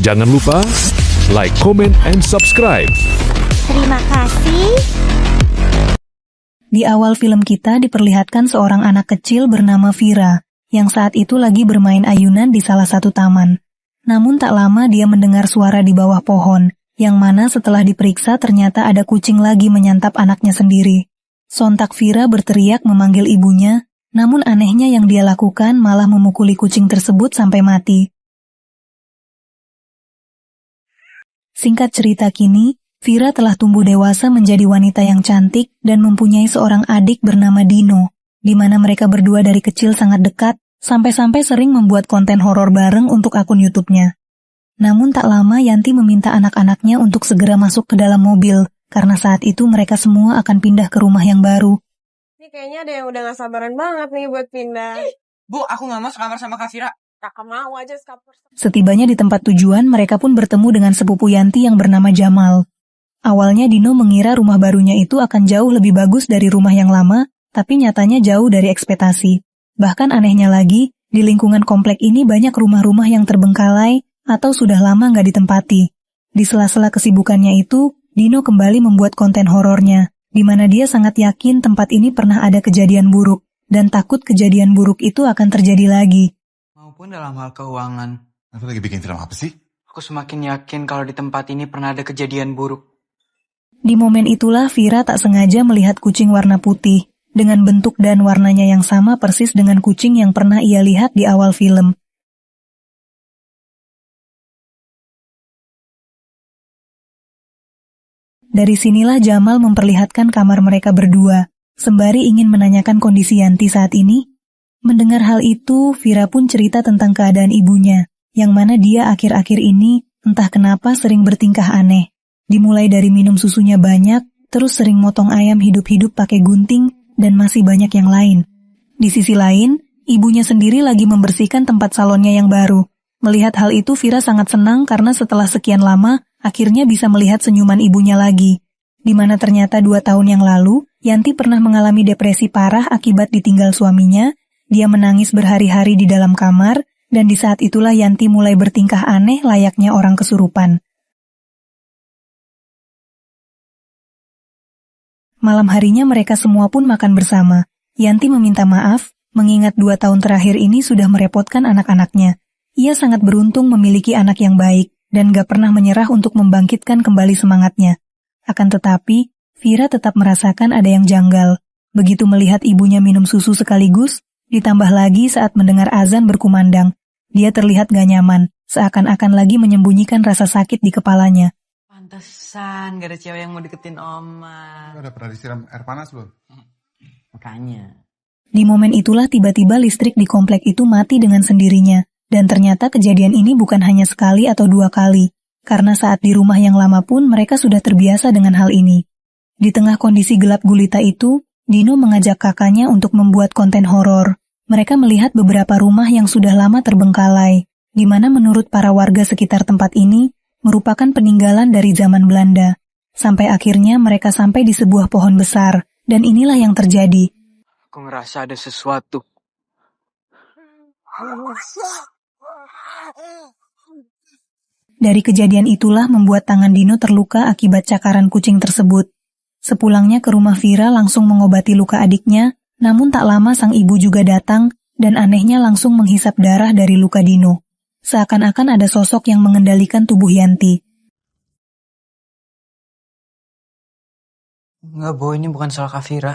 Jangan lupa like, comment, and subscribe. Terima kasih. Di awal film kita diperlihatkan seorang anak kecil bernama Vira, yang saat itu lagi bermain ayunan di salah satu taman. Namun tak lama dia mendengar suara di bawah pohon, yang mana setelah diperiksa ternyata ada kucing lagi menyantap anaknya sendiri. Sontak Vira berteriak memanggil ibunya, namun anehnya yang dia lakukan malah memukuli kucing tersebut sampai mati. Singkat cerita kini, Vira telah tumbuh dewasa menjadi wanita yang cantik dan mempunyai seorang adik bernama Dino, di mana mereka berdua dari kecil sangat dekat, sampai-sampai sering membuat konten horor bareng untuk akun YouTube-nya. Namun tak lama Yanti meminta anak-anaknya untuk segera masuk ke dalam mobil, karena saat itu mereka semua akan pindah ke rumah yang baru. Ini kayaknya ada yang udah gak sabaran banget nih buat pindah. Bu, aku gak mau sekamar sama Kak Vira. Kakak mau aja sekamar. Setibanya di tempat tujuan, mereka pun bertemu dengan sepupu Yanti yang bernama Jamal. Awalnya Dino mengira rumah barunya itu akan jauh lebih bagus dari rumah yang lama, tapi nyatanya jauh dari ekspektasi. Bahkan anehnya lagi, di lingkungan komplek ini banyak rumah-rumah yang terbengkalai atau sudah lama nggak ditempati. Di sela-sela kesibukannya itu, Dino kembali membuat konten horornya, di mana dia sangat yakin tempat ini pernah ada kejadian buruk, dan takut kejadian buruk itu akan terjadi lagi. Maupun dalam hal keuangan. Aku lagi bikin film apa sih? Aku semakin yakin kalau di tempat ini pernah ada kejadian buruk. Di momen itulah Vira tak sengaja melihat kucing warna putih, dengan bentuk dan warnanya yang sama persis dengan kucing yang pernah ia lihat di awal film. Dari sinilah Jamal memperlihatkan kamar mereka berdua, sembari ingin menanyakan kondisi Yanti saat ini. Mendengar hal itu, Vira pun cerita tentang keadaan ibunya, yang mana dia akhir-akhir ini entah kenapa sering bertingkah aneh. Dimulai dari minum susunya banyak, terus sering motong ayam hidup-hidup pakai gunting, dan masih banyak yang lain. Di sisi lain, ibunya sendiri lagi membersihkan tempat salonnya yang baru. Melihat hal itu, Vira sangat senang karena setelah sekian lama, akhirnya bisa melihat senyuman ibunya lagi. Di mana ternyata 2 tahun yang lalu, Yanti pernah mengalami depresi parah akibat ditinggal suaminya. Dia menangis berhari-hari di dalam kamar, dan di saat itulah Yanti mulai bertingkah aneh layaknya orang kesurupan. Malam harinya mereka semua pun makan bersama. Yanti meminta maaf, mengingat 2 tahun terakhir ini sudah merepotkan anak-anaknya. Ia sangat beruntung memiliki anak yang baik, dan gak pernah menyerah untuk membangkitkan kembali semangatnya. Akan tetapi, Vira tetap merasakan ada yang janggal. Begitu melihat ibunya minum susu sekaligus, ditambah lagi saat mendengar azan berkumandang. Dia terlihat gak nyaman, seakan-akan lagi menyembunyikan rasa sakit di kepalanya. Pantesan gak ada cewek yang mau deketin Oma. Udah pernah disiram air panas belum? Makanya. Di momen itulah tiba-tiba listrik di komplek itu mati dengan sendirinya. Dan ternyata kejadian ini bukan hanya sekali atau 2 kali. Karena saat di rumah yang lama pun mereka sudah terbiasa dengan hal ini. Di tengah kondisi gelap gulita itu, Dino mengajak kakaknya untuk membuat konten horor. Mereka melihat beberapa rumah yang sudah lama terbengkalai, di mana menurut para warga sekitar tempat ini, merupakan peninggalan dari zaman Belanda. Sampai akhirnya mereka sampai di sebuah pohon besar, dan inilah yang terjadi. Aku ngerasa ada sesuatu. Dari kejadian itulah membuat tangan Dino terluka akibat cakaran kucing tersebut. Sepulangnya ke rumah Vira langsung mengobati luka adiknya, namun tak lama sang ibu juga datang, dan anehnya langsung menghisap darah dari luka Dino. Seakan-akan ada sosok yang mengendalikan tubuh Yanti. Enggak, Bo, ini bukan salah Kak Vira.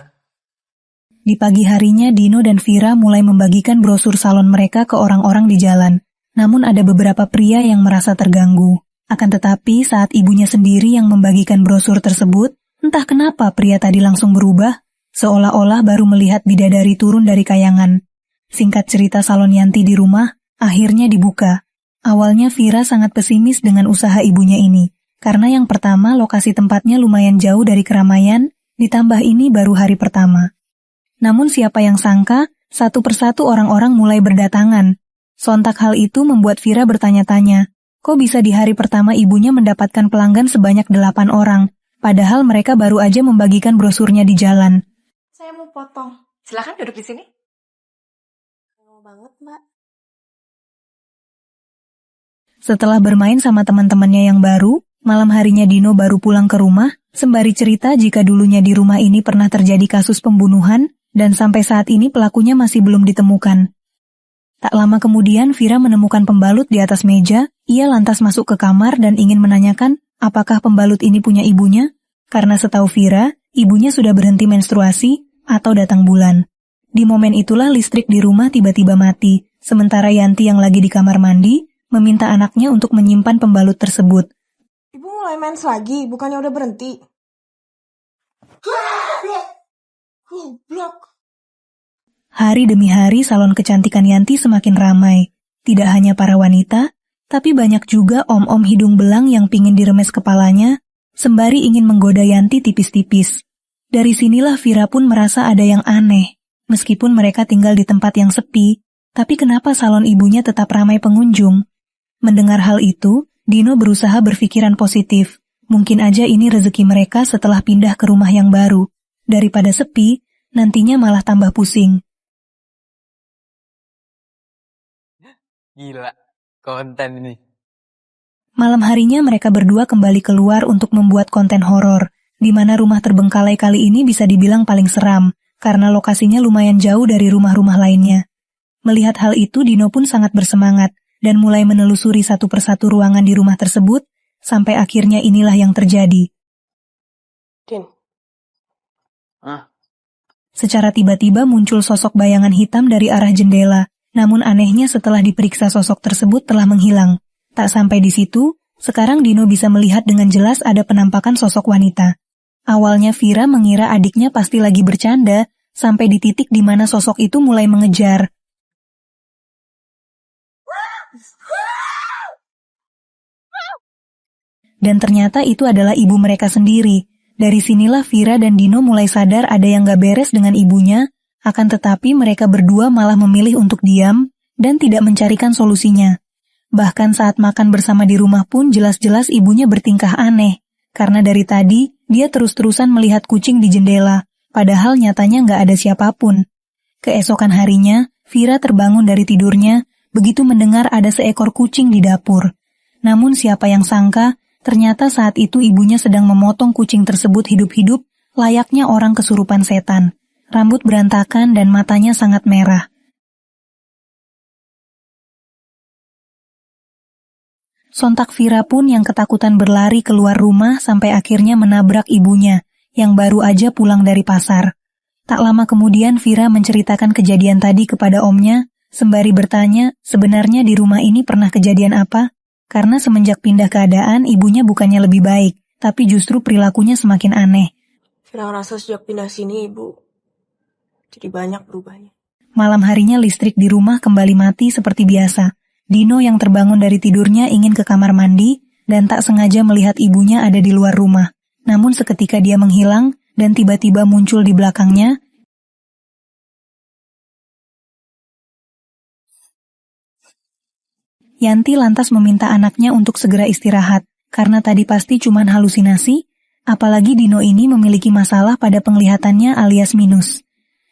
Di pagi harinya, Dino dan Vira mulai membagikan brosur salon mereka ke orang-orang di jalan. Namun ada beberapa pria yang merasa terganggu. Akan tetapi saat ibunya sendiri yang membagikan brosur tersebut, entah kenapa pria tadi langsung berubah, seolah-olah baru melihat bidadari turun dari kayangan. Singkat cerita salon Yanti di rumah, akhirnya dibuka. Awalnya Vira sangat pesimis dengan usaha ibunya ini, karena yang pertama lokasi tempatnya lumayan jauh dari keramaian, ditambah ini baru hari pertama. Namun siapa yang sangka, satu persatu orang-orang mulai berdatangan. Sontak hal itu membuat Vira bertanya-tanya, kok bisa di hari pertama ibunya mendapatkan pelanggan sebanyak 8 orang, padahal mereka baru aja membagikan brosurnya di jalan. Saya mau potong. Silakan duduk di sini. Mau banget, Mbak. Setelah bermain sama teman-temannya yang baru, malam harinya Dino baru pulang ke rumah, sembari cerita jika dulunya di rumah ini pernah terjadi kasus pembunuhan, dan sampai saat ini pelakunya masih belum ditemukan. Tak lama kemudian Vira menemukan pembalut di atas meja, ia lantas masuk ke kamar dan ingin menanyakan apakah pembalut ini punya ibunya, karena setahu Vira, ibunya sudah berhenti menstruasi atau datang bulan. Di momen itulah listrik di rumah tiba-tiba mati, sementara Yanti yang lagi di kamar mandi, meminta anaknya untuk menyimpan pembalut tersebut. Ibu mulai mens lagi, bukannya udah berhenti. Goblok. Hari demi hari salon kecantikan Yanti semakin ramai. Tidak hanya para wanita, tapi banyak juga om-om hidung belang yang pingin diremes kepalanya, sembari ingin menggoda Yanti tipis-tipis. Dari sinilah Vira pun merasa ada yang aneh. Meskipun mereka tinggal di tempat yang sepi, tapi kenapa salon ibunya tetap ramai pengunjung? Mendengar hal itu, Dino berusaha berpikiran positif. Mungkin aja ini rezeki mereka setelah pindah ke rumah yang baru. Daripada sepi, nantinya malah tambah pusing. Gila, konten ini. Malam harinya mereka berdua kembali keluar untuk membuat konten horor, di mana rumah terbengkalai kali ini bisa dibilang paling seram, karena lokasinya lumayan jauh dari rumah-rumah lainnya. Melihat hal itu, Dino pun sangat bersemangat, dan mulai menelusuri satu persatu ruangan di rumah tersebut, sampai akhirnya inilah yang terjadi. Din. Secara tiba-tiba muncul sosok bayangan hitam dari arah jendela, namun anehnya setelah diperiksa sosok tersebut telah menghilang. Tak sampai di situ, sekarang Dino bisa melihat dengan jelas ada penampakan sosok wanita. Awalnya Vira mengira adiknya pasti lagi bercanda, sampai di titik di mana sosok itu mulai mengejar. Dan ternyata itu adalah ibu mereka sendiri. Dari sinilah Vira dan Dino mulai sadar ada yang gak beres dengan ibunya, akan tetapi mereka berdua malah memilih untuk diam dan tidak mencarikan solusinya. Bahkan saat makan bersama di rumah pun jelas-jelas ibunya bertingkah aneh, karena dari tadi dia terus-terusan melihat kucing di jendela, padahal nyatanya gak ada siapapun. Keesokan harinya, Vira terbangun dari tidurnya, begitu mendengar ada seekor kucing di dapur. Namun siapa yang sangka, ternyata saat itu ibunya sedang memotong kucing tersebut hidup-hidup, layaknya orang kesurupan setan. Rambut berantakan dan matanya sangat merah. Sontak Vira pun yang ketakutan berlari keluar rumah sampai akhirnya menabrak ibunya, yang baru aja pulang dari pasar. Tak lama kemudian Vira menceritakan kejadian tadi kepada omnya, sembari bertanya sebenarnya di rumah ini pernah kejadian apa? Karena semenjak pindah keadaan, ibunya bukannya lebih baik, tapi justru perilakunya semakin aneh. Vira ngerasa sejak pindah sini, Ibu, jadi banyak berubahnya. Malam harinya listrik di rumah kembali mati seperti biasa. Dino yang terbangun dari tidurnya ingin ke kamar mandi, dan tak sengaja melihat ibunya ada di luar rumah. Namun seketika dia menghilang, dan tiba-tiba muncul di belakangnya. Yanti lantas meminta anaknya untuk segera istirahat, karena tadi pasti cuman halusinasi, apalagi Dino ini memiliki masalah pada penglihatannya alias minus.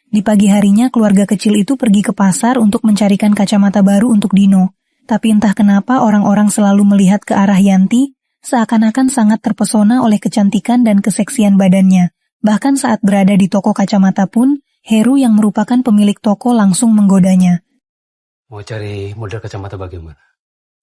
Di pagi harinya keluarga kecil itu pergi ke pasar untuk mencarikan kacamata baru untuk Dino, tapi entah kenapa orang-orang selalu melihat ke arah Yanti, seakan-akan sangat terpesona oleh kecantikan dan keseksian badannya. Bahkan saat berada di toko kacamata pun, Heru yang merupakan pemilik toko langsung menggodanya. Mau cari model kacamata bagaimana?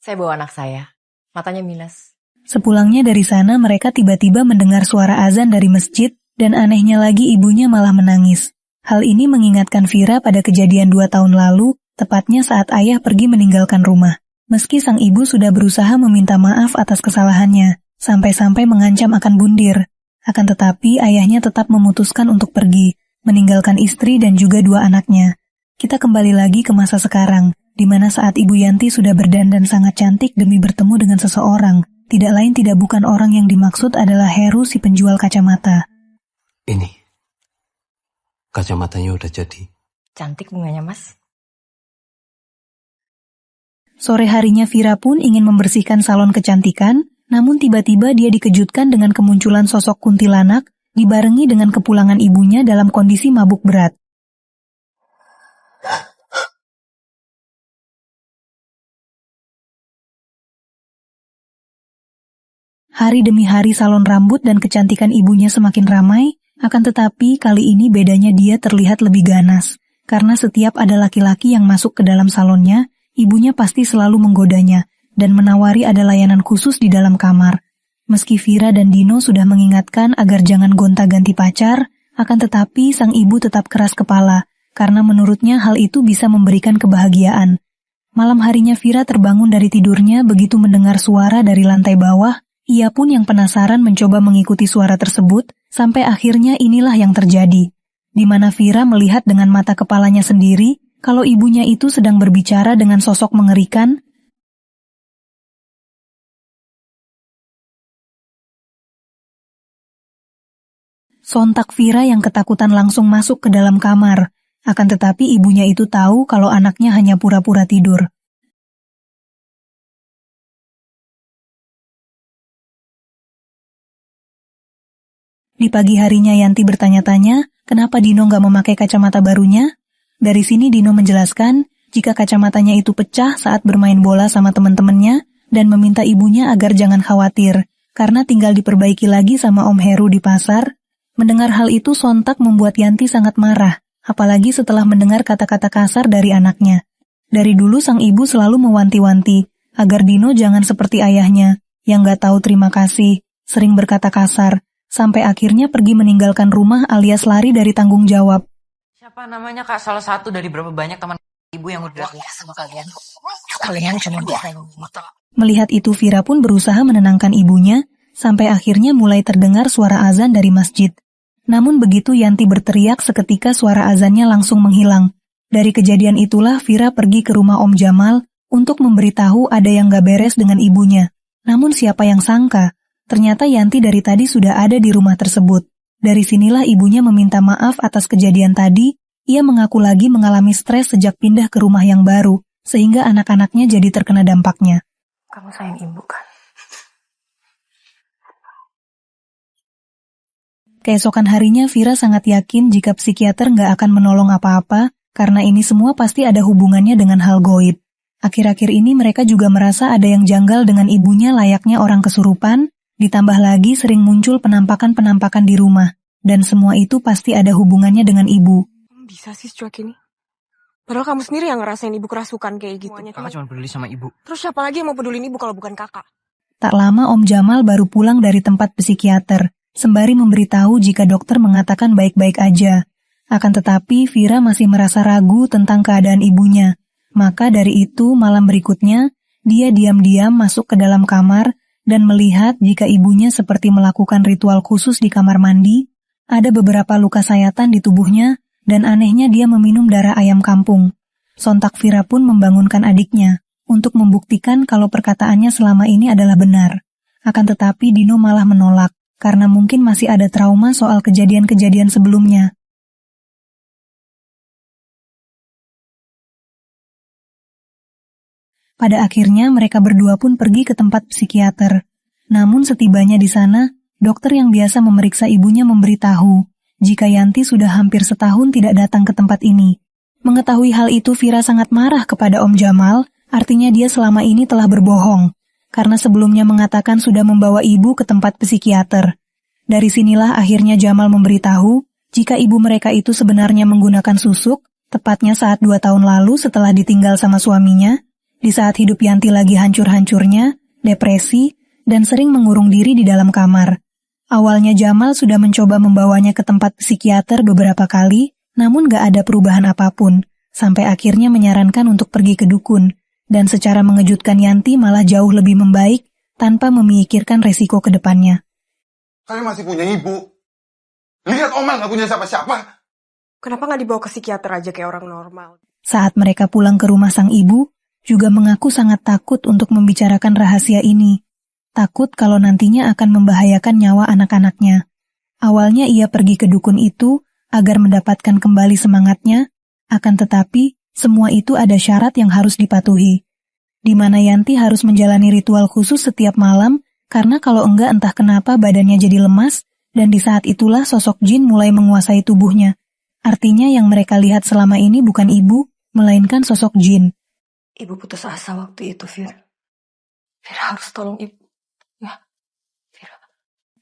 Saya bawa anak saya, matanya minus. Sepulangnya dari sana mereka tiba-tiba mendengar suara azan dari masjid, dan anehnya lagi ibunya malah menangis. Hal ini mengingatkan Vira pada kejadian 2 tahun lalu, tepatnya saat ayah pergi meninggalkan rumah. Meski sang ibu sudah berusaha meminta maaf atas kesalahannya, sampai-sampai mengancam akan bundir. Akan tetapi ayahnya tetap memutuskan untuk pergi, meninggalkan istri dan juga 2 anaknya. Kita kembali lagi ke masa sekarang, di mana saat Ibu Yanti sudah berdandan sangat cantik demi bertemu dengan seseorang. Tidak lain tidak bukan orang yang dimaksud adalah Heru si penjual kacamata. Ini, kacamatanya udah jadi. Cantik bunganya, Mas. Sore harinya Vira pun ingin membersihkan salon kecantikan, namun tiba-tiba dia dikejutkan dengan kemunculan sosok kuntilanak, dibarengi dengan kepulangan ibunya dalam kondisi mabuk berat. Hari demi hari salon rambut dan kecantikan ibunya semakin ramai, akan tetapi kali ini bedanya dia terlihat lebih ganas. Karena setiap ada laki-laki yang masuk ke dalam salonnya, ibunya pasti selalu menggodanya dan menawari ada layanan khusus di dalam kamar. Meski Vira dan Dino sudah mengingatkan agar jangan gonta-ganti pacar, akan tetapi sang ibu tetap keras kepala, karena menurutnya hal itu bisa memberikan kebahagiaan. Malam harinya Vira terbangun dari tidurnya begitu mendengar suara dari lantai bawah. Ia pun yang penasaran mencoba mengikuti suara tersebut, sampai akhirnya inilah yang terjadi. Di mana Vira melihat dengan mata kepalanya sendiri, kalau ibunya itu sedang berbicara dengan sosok mengerikan. Sontak Vira yang ketakutan langsung masuk ke dalam kamar, akan tetapi ibunya itu tahu kalau anaknya hanya pura-pura tidur. Di pagi harinya Yanti bertanya-tanya, kenapa Dino nggak memakai kacamata barunya? Dari sini Dino menjelaskan, jika kacamatanya itu pecah saat bermain bola sama teman-temannya, dan meminta ibunya agar jangan khawatir, karena tinggal diperbaiki lagi sama Om Heru di pasar. Mendengar hal itu sontak membuat Yanti sangat marah, apalagi setelah mendengar kata-kata kasar dari anaknya. Dari dulu sang ibu selalu mewanti-wanti, agar Dino jangan seperti ayahnya, yang nggak tahu terima kasih, sering berkata kasar, sampai akhirnya pergi meninggalkan rumah alias lari dari tanggung jawab. Siapa namanya Kak? Salah satu dari berapa banyak teman ibu yang udah sama kalian. Kalian cuma bisa Melihat itu Vira pun berusaha menenangkan ibunya, sampai akhirnya mulai terdengar suara azan dari masjid. Namun begitu Yanti berteriak seketika suara azannya langsung menghilang. Dari kejadian itulah Vira pergi ke rumah Om Jamal untuk memberitahu ada yang gak beres dengan ibunya. Namun siapa yang sangka, ternyata Yanti dari tadi sudah ada di rumah tersebut. Dari sinilah ibunya meminta maaf atas kejadian tadi. Ia mengaku lagi mengalami stres sejak pindah ke rumah yang baru, sehingga anak-anaknya jadi terkena dampaknya. Kamu sayang ibu kan? Keesokan harinya Vira sangat yakin jika psikiater nggak akan menolong apa-apa, karena ini semua pasti ada hubungannya dengan hal goib. Akhir-akhir ini mereka juga merasa ada yang janggal dengan ibunya layaknya orang kesurupan, ditambah lagi sering muncul penampakan-penampakan di rumah, dan semua itu pasti ada hubungannya dengan ibu. Bisa sih secuek ini. Padahal kamu sendiri yang ngerasain ibu kerasukan kayak gitu. Kakak cuma peduli sama ibu. Terus siapa lagi yang mau pedulin ibu kalau bukan kakak? Tak lama Om Jamal baru pulang dari tempat psikiater, sembari memberitahu jika dokter mengatakan baik-baik aja. Akan tetapi Vira masih merasa ragu tentang keadaan ibunya. Maka dari itu malam berikutnya, dia diam-diam masuk ke dalam kamar dan melihat jika ibunya seperti melakukan ritual khusus di kamar mandi, ada beberapa luka sayatan di tubuhnya, dan anehnya dia meminum darah ayam kampung. Sontak Vira pun membangunkan adiknya, untuk membuktikan kalau perkataannya selama ini adalah benar. Akan tetapi Dino malah menolak, karena mungkin masih ada trauma soal kejadian-kejadian sebelumnya. Pada akhirnya mereka berdua pun pergi ke tempat psikiater. Namun setibanya di sana, dokter yang biasa memeriksa ibunya memberitahu jika Yanti sudah hampir setahun tidak datang ke tempat ini. Mengetahui hal itu Vira sangat marah kepada Om Jamal, artinya dia selama ini telah berbohong, karena sebelumnya mengatakan sudah membawa ibu ke tempat psikiater. Dari sinilah akhirnya Jamal memberitahu jika ibu mereka itu sebenarnya menggunakan susuk, tepatnya saat 2 tahun lalu setelah ditinggal sama suaminya, di saat hidup Yanti lagi hancur-hancurnya, depresi, dan sering mengurung diri di dalam kamar. Awalnya Jamal sudah mencoba membawanya ke tempat psikiater beberapa kali, namun gak ada perubahan apapun, sampai akhirnya menyarankan untuk pergi ke dukun, dan secara mengejutkan Yanti malah jauh lebih membaik tanpa memikirkan resiko ke depannya. Saya masih punya ibu. Lihat Omel gak punya siapa-siapa. Kenapa gak dibawa ke psikiater aja kayak orang normal? Saat mereka pulang ke rumah sang ibu, juga mengaku sangat takut untuk membicarakan rahasia ini. Takut kalau nantinya akan membahayakan nyawa anak-anaknya. Awalnya ia pergi ke dukun itu agar mendapatkan kembali semangatnya, akan tetapi semua itu ada syarat yang harus dipatuhi. Di mana Yanti harus menjalani ritual khusus setiap malam, karena kalau enggak entah kenapa badannya jadi lemas, dan di saat itulah sosok jin mulai menguasai tubuhnya. Artinya yang mereka lihat selama ini bukan ibu, melainkan sosok jin. Ibu putus asa waktu itu, Fir. Fir harus tolong ibu. Ya.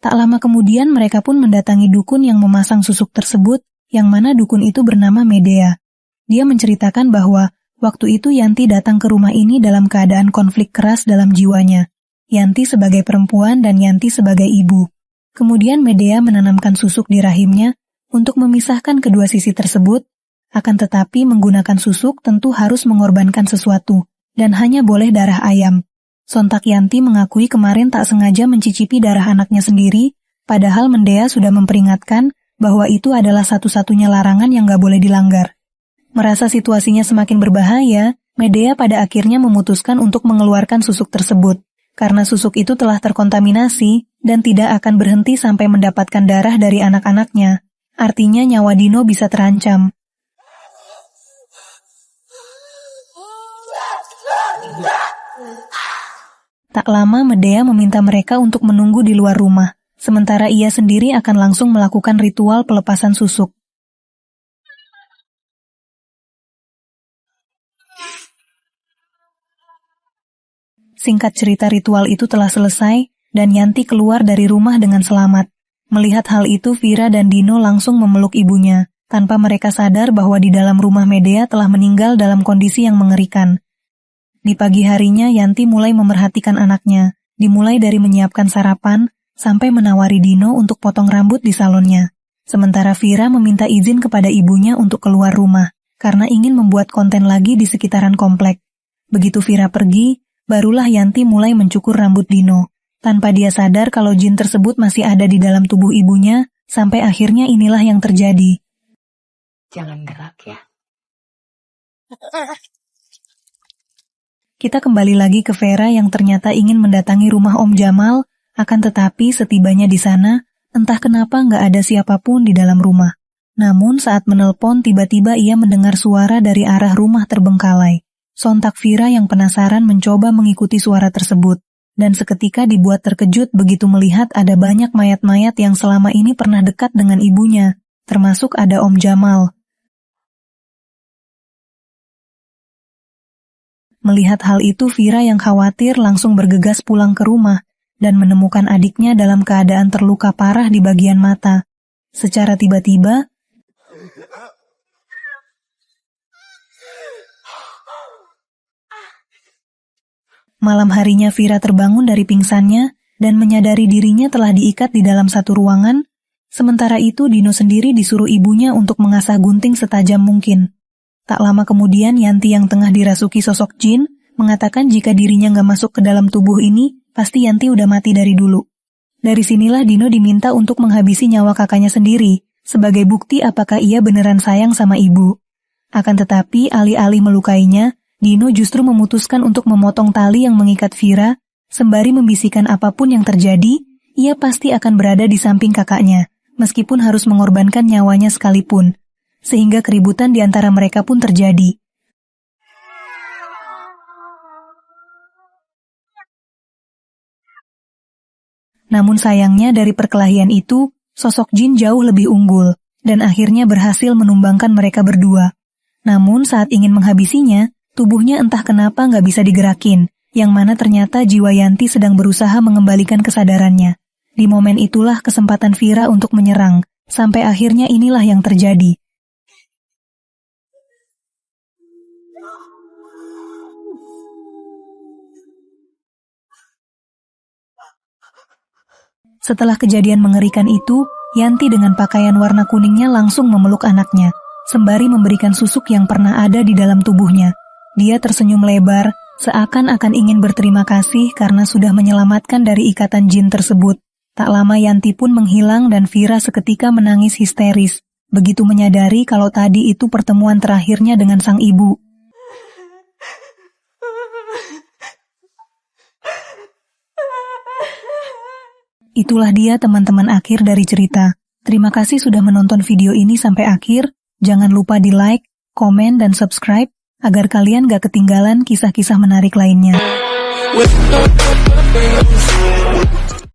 Tak lama kemudian mereka pun mendatangi dukun yang memasang susuk tersebut, yang mana dukun itu bernama Medea. Dia menceritakan bahwa waktu itu Yanti datang ke rumah ini dalam keadaan konflik keras dalam jiwanya. Yanti sebagai perempuan dan Yanti sebagai ibu. Kemudian Medea menanamkan susuk di rahimnya untuk memisahkan kedua sisi tersebut, akan tetapi menggunakan susuk tentu harus mengorbankan sesuatu, dan hanya boleh darah ayam. Sontak Yanti mengakui kemarin tak sengaja mencicipi darah anaknya sendiri, padahal Medea sudah memperingatkan bahwa itu adalah satu-satunya larangan yang gak boleh dilanggar. Merasa situasinya semakin berbahaya, Medea pada akhirnya memutuskan untuk mengeluarkan susuk tersebut, karena susuk itu telah terkontaminasi dan tidak akan berhenti sampai mendapatkan darah dari anak-anaknya. Artinya nyawa Dino bisa terancam. Tak lama Medea meminta mereka untuk menunggu di luar rumah, sementara ia sendiri akan langsung melakukan ritual pelepasan susuk. Singkat cerita, ritual itu telah selesai, dan Yanti keluar dari rumah dengan selamat. Melihat hal itu, Vira dan Dino langsung memeluk ibunya, tanpa mereka sadar bahwa di dalam rumah Medea telah meninggal dalam kondisi yang mengerikan. Di pagi harinya, Yanti mulai memerhatikan anaknya, dimulai dari menyiapkan sarapan, sampai menawari Dino untuk potong rambut di salonnya. Sementara Vira meminta izin kepada ibunya untuk keluar rumah, karena ingin membuat konten lagi di sekitaran komplek. Begitu Vira pergi, barulah Yanti mulai mencukur rambut Dino, tanpa dia sadar kalau jin tersebut masih ada di dalam tubuh ibunya, sampai akhirnya inilah yang terjadi. Jangan gerak ya. Kita kembali lagi ke Vera yang ternyata ingin mendatangi rumah Om Jamal, akan tetapi setibanya di sana, entah kenapa nggak ada siapapun di dalam rumah. Namun saat menelpon tiba-tiba ia mendengar suara dari arah rumah terbengkalai. Sontak Vira yang penasaran mencoba mengikuti suara tersebut, dan seketika dibuat terkejut begitu melihat ada banyak mayat-mayat yang selama ini pernah dekat dengan ibunya, termasuk ada Om Jamal. Melihat hal itu, Vira yang khawatir langsung bergegas pulang ke rumah dan menemukan adiknya dalam keadaan terluka parah di bagian mata. Secara tiba-tiba, malam harinya Vira terbangun dari pingsannya dan menyadari dirinya telah diikat di dalam satu ruangan. Sementara itu Dino sendiri disuruh ibunya untuk mengasah gunting setajam mungkin. Tak lama kemudian Yanti yang tengah dirasuki sosok jin mengatakan jika dirinya nggak masuk ke dalam tubuh ini, pasti Yanti udah mati dari dulu. Dari sinilah Dino diminta untuk menghabisi nyawa kakaknya sendiri, sebagai bukti apakah ia beneran sayang sama ibu. Akan tetapi alih-alih melukainya, Dino justru memutuskan untuk memotong tali yang mengikat Vira, sembari membisikkan apapun yang terjadi, ia pasti akan berada di samping kakaknya, meskipun harus mengorbankan nyawanya sekalipun. Sehingga keributan di antara mereka pun terjadi. Namun sayangnya dari perkelahian itu, sosok jin jauh lebih unggul, dan akhirnya berhasil menumbangkan mereka berdua. Namun saat ingin menghabisinya, tubuhnya entah kenapa nggak bisa digerakin, yang mana ternyata jiwa Yanti sedang berusaha mengembalikan kesadarannya. Di momen itulah kesempatan Vira untuk menyerang, sampai akhirnya inilah yang terjadi. Setelah kejadian mengerikan itu, Yanti dengan pakaian warna kuningnya langsung memeluk anaknya, sembari memberikan susuk yang pernah ada di dalam tubuhnya. Dia tersenyum lebar, seakan-akan ingin berterima kasih karena sudah menyelamatkan dari ikatan jin tersebut. Tak lama Yanti pun menghilang dan Vira seketika menangis histeris, begitu menyadari kalau tadi itu pertemuan terakhirnya dengan sang ibu. Itulah dia teman-teman akhir dari cerita. Terima kasih sudah menonton video ini sampai akhir. Jangan lupa di like, komen, dan subscribe agar kalian gak ketinggalan kisah-kisah menarik lainnya.